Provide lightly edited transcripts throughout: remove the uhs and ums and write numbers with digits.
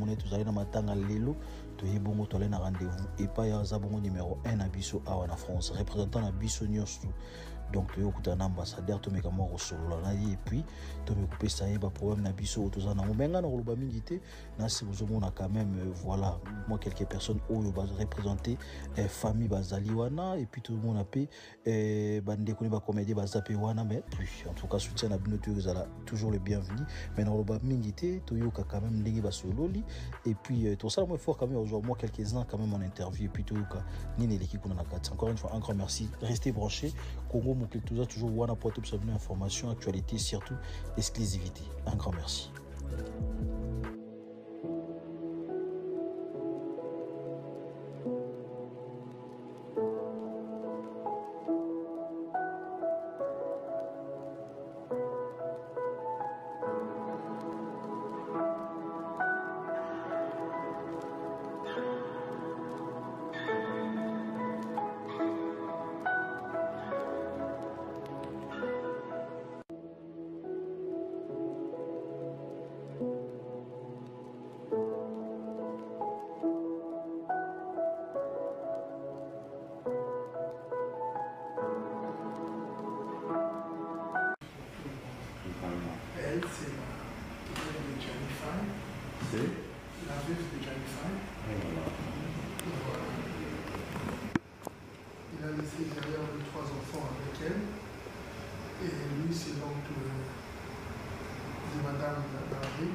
congolais tous allez na matanga lelo to yebongo to allez na rendez-vous et pas ya zabongo numéro 1 à biso awa na France représentant na biso nyonso donc to yokuta na ambassadeur to meka mo solo na et puis to me couper ça ba problème na biso to za na menga na loba mingi te na si vous mona quand même voilà moi quelques personnes oyo ba représenter famille bazali wana et puis tout le monde a paix bande ko ba comédie bazape wana mais puis en tout cas soutien na bino to zala toujours le bienvenu mais na loba mingi te to yoka quand même ndenge ba sololi et puis tout ça moi fort quand même aujourd'hui moi quelques-uns quand même en interview et puis tout yoka nini l'équipe on a quatre encore une fois un grand merci restez branchés Congo mon clic tout ça toujours wana pour tout savoir information actualité surtout exclusivité un grand merci. Elle, c'est la veuve de Gianni Faye. C'est la veuve de Gianni Faye. Voilà. Il a laissé derrière 3 enfants avec elle. Et lui, c'est l'oncle de Madame Larry.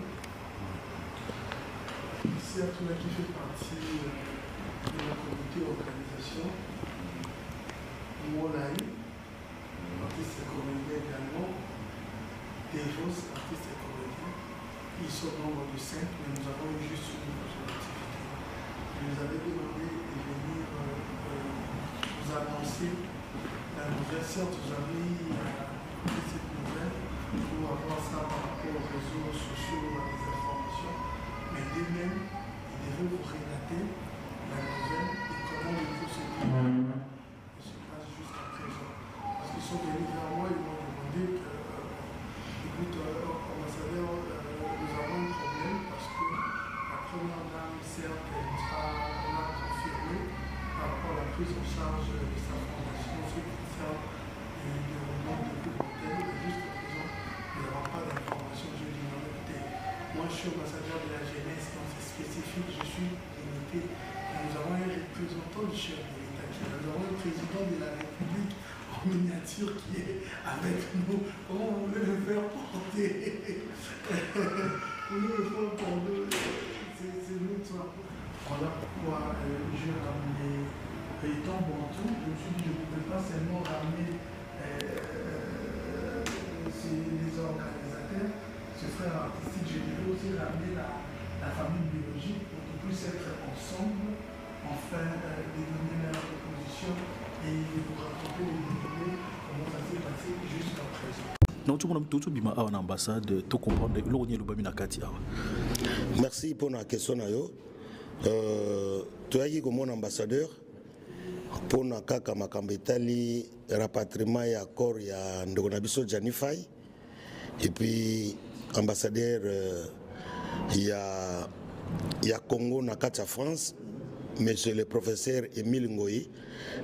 Ici, Atuna qui fait partie de la comité organisation. Moulaï, artiste et comédien également. Devos, artistes et comédiens, ils sont nombre de 5, mais nous avons eu juste une activité. Je nous avais demandé de venir vous annoncer la nouvelle, certes vous avez écouté cette nouvelle pour avoir ça par rapport aux réseaux sociaux, à des informations, mais de même, ils devaient vous relater la nouvelle et comment il faut se dire. Je se passe jusqu'à présent. Parce qu'ils sont venus vers moi, ils m'ont demandé que écoute, ambassadeur, nous avons un problème parce que la première dame, certes, on a confirmé par rapport à la prise en charge de sa formation, ce qui concerne le développement de l'hôtel, et jusqu'à présent, nous n'avons pas d'informations. Je dis non, écoutez, moi je suis ambassadeur de la jeunesse, donc c'est spécifique, je suis limité. Nous avons un représentant du chef de l'État, nous avons un président de la République en miniature qui est avec nous. Comment vous voulez le faire porter? Vous voulez le faire porter? C'est nous, ça. Voilà pourquoi j'ai ramené étant Bantou. Je me suis dit, je ne pouvais pas seulement ramener les organisateurs, ce frère artistique, je devais aussi ramener la famille biologique pour qu'on puisse être ensemble, enfin, de donner leur proposition et de vous raconter les détails, comment ça s'est passé jusqu'à présent. Non, tout le monde a une ambassade, tout comprendre, merci pour la question. Tu as dit que mon ambassadeur, pour na kaka makambetali rapatriement et accord ya Ndogonabiso Gianni Faye et puis ambassadeur il y a Congo na kata France monsieur le professeur Émile Ngoyi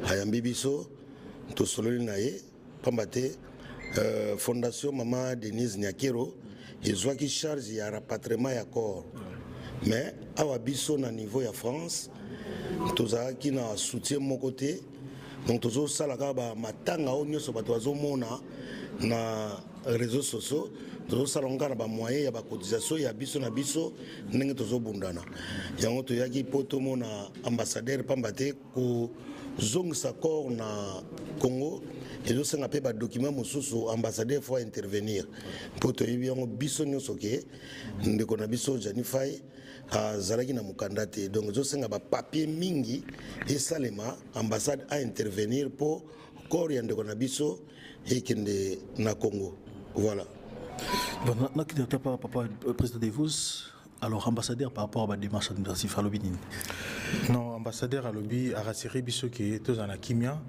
ayambi biso to sololi naye pambate fondation Maman Denise Nyakero ezwaki charge ya rapatriement et accord mais awa biso na niveau ya France tozalaki na soutien mon côté donc tozosalaka bamatanga oyo nyonso bato bazomona na réseaux sociaux tozosalanga na bamoyen ya bacotisation ya biso na biso ndenge tozobundana yango toyaki mpo tomona ambassadeur pamba te kozongisa corps na Congo ezosenga mpe badocument mosusu ambassadeur faut intervenir mpo toyebi yango biso nyonso ke ndeko na biso Gianni Faye azalaki na mokanda te donc ezosenga bapapier mingi esalema ambassade a intervenir mpo corps ya ndeko na biso ekende na Congo. Voilà. Bon, papa président Devos, alors ambassadeur par rapport à la démarche administrative à l'Obinin. Non, ambassadeur à l'Obi a rassuré biso qui est tous en Kimia,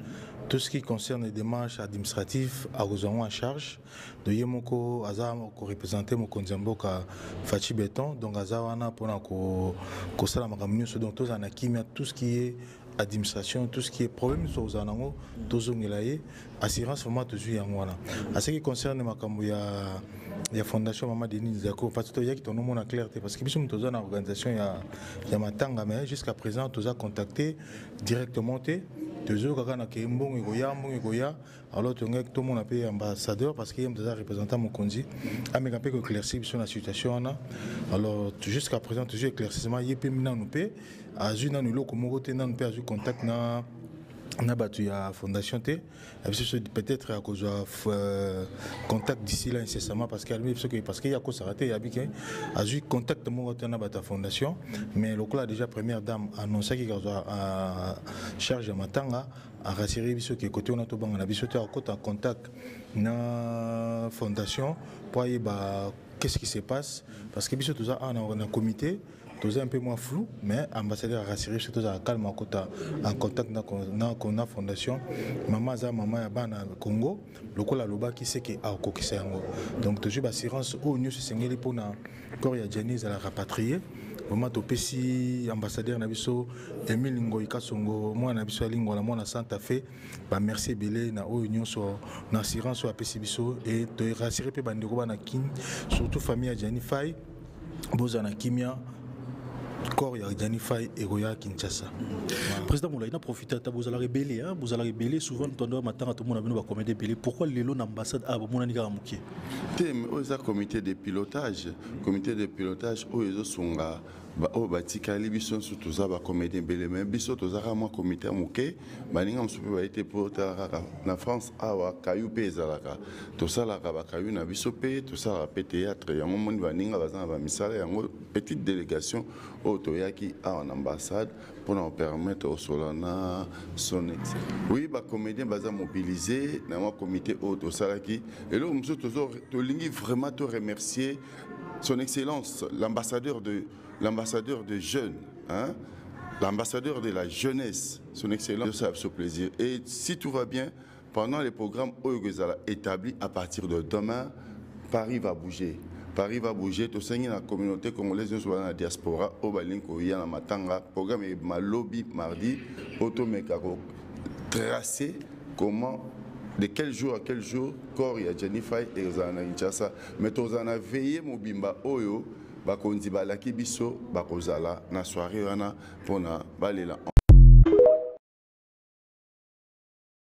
Tout ce qui concerne les démarches administratives, à en charge. De Yemoko, Aza, ko représenter mon Konzamboka Fachi Béton, donc Azawana pour ko sala makamyo, donc tout ce qui est administration, tout ce qui est problème sur les anango, tous les assurance vraiment toujours yangwana. À ce qui concerne makambo ya fondation Mama Denis Zako, parce que il y a qui ton nom en clarté, parce que nous sommes une organisation ya matanga, mais jusqu'à présent tous a contacté directement toujours quand on a Kembong Egoya, alors tout le monde a payé ambassadeur parce qu'il y a des représentants mon conduit, a mis un peu éclairci sur la situation alors jusqu'à présent toujours éclaircissement il peut maintenant nous payer à une nous comme côté nous peut avoir contact na battu à fondation T peut-être à cause de contact d'ici là incessamment parce qu'il y a cause s'arrêter il y a bien à eu contact mon côté na battu fondation mais le là déjà première dame annoncé qu'il a charge de matanga à rassurer biso que côté on a tout bon on a biso en contact na fondation pour y ba qu'est-ce qui se passe parce que biso tout ça on a un comité tout un peu moins flou, mais ambassadeur a rassuré surtout à calme en contact avec la fondation. Maman Yabana Congo, le col à l'Oba qui sait qu'il a donc toujours l'assurance au New Sengeli pour na Korea Janice à la rapatrier. Maman Topesi, ambassadeur Nabiso, Emile Ngoïka Songo, moi Nabiso Lingwa, moi na Santa Fe, merci Belé na au Union sur l'assurance sur APC Biso et de rassurer pe bandeko na kin, surtout famille Janifai, Bozana Kimia. Corps ya Janifai et Roya Kinshasa. Président Moula, il a profité de vous allez rebeller souvent tendance matin tout le monde a venu commettre belé. Pourquoi les lots d'ambassade à Monanika Mouké? Thème aux comité de pilotage où ils sont au Batikali Bisson surtout ça va commettre belé mais Bisson tous à moi comité Mouké baninga msupe va été pour la France à Kayou Pezalaka tout ça la Kayou na Bissopé tout ça a théâtre ya moment baninga bazana ba misala ya petite délégation au Toyaki à en ambassade pour nous permettre au Solana son excès. Oui, bah comédien baza mobilisé dans un comité au Salaki et là nous toujours vraiment te remercier son excellence l'ambassadeur de jeunes hein l'ambassadeur de la jeunesse son excellence ça fait plaisir et si tout va bien pendant les programmes Oyogezala établis à partir de demain Paris va bouger. Paris va bouger, tout ça, la communauté congolaise dans la diaspora, au Balinko, il y a la matanga, programme est Malobi mardi, automekaro tracé comment, de quel jour à quel jour, corps il y a Janifai et Zana Kinshasa, mais tous en a veillé Mobimba Oyo, Bakondi Balaki Biso, Bakozala, na soirée, pour na balela.